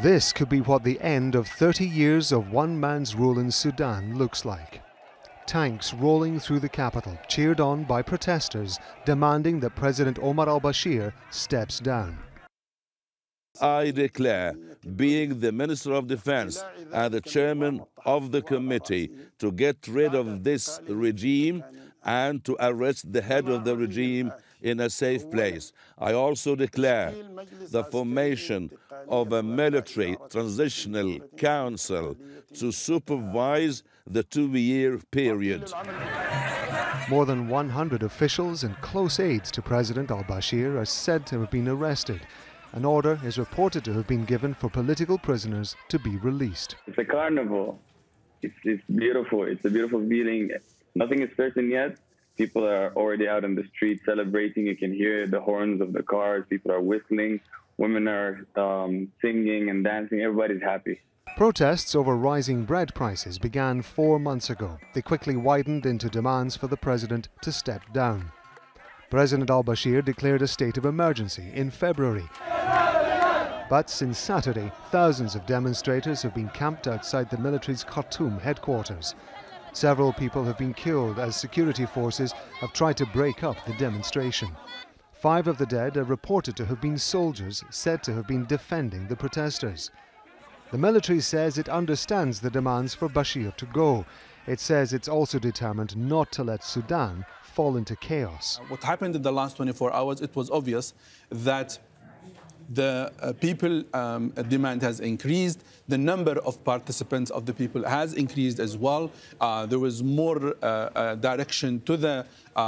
This could be what the end of 30 years of one man's rule in Sudan looks like. Tanks rolling through the capital, cheered on by protesters demanding that President Omar al-Bashir steps down. I declare, being the Minister of Defense and the chairman of the committee, to get rid of this regime and to arrest the head of the regime in a safe place. I also declare the formation of a military transitional council to supervise the 2-year period. More than 100 officials and close aides to President al-Bashir are said to have been arrested. An order is reported to have been given for political prisoners to be released. It's a carnival. It's beautiful. It's a beautiful feeling. Nothing is certain yet. People are already out in the street celebrating. You can hear the horns of the cars. People are whistling. Women are singing and dancing. Everybody's happy. Protests over rising bread prices began 4 months ago. They quickly widened into demands for the president to step down. President al-Bashir declared a state of emergency in February. But since Saturday, thousands of demonstrators have been camped outside the military's Khartoum headquarters. Several people have been killed as security forces have tried to break up the demonstration. 5 of the dead are reported to have been soldiers said to have been defending the protesters. The military says it understands the demands for Bashir to go. It says it's also determined not to let Sudan fall into chaos. What happened in the last 24 hours, it was obvious that the people demand has increased. The number of participants of the people has increased as well. There was more direction to the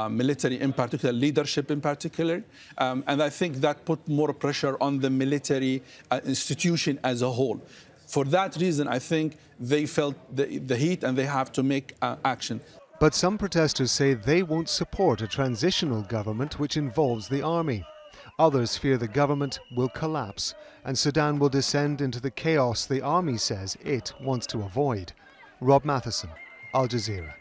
military, in particular, leadership in particular. And I think that put more pressure on the military institution as a whole. For that reason, I think they felt the heat and they have to make action. But some protesters say they won't support a transitional government which involves the army. Others fear the government will collapse and Sudan will descend into the chaos the army says it wants to avoid. Rob Matheson, Al Jazeera.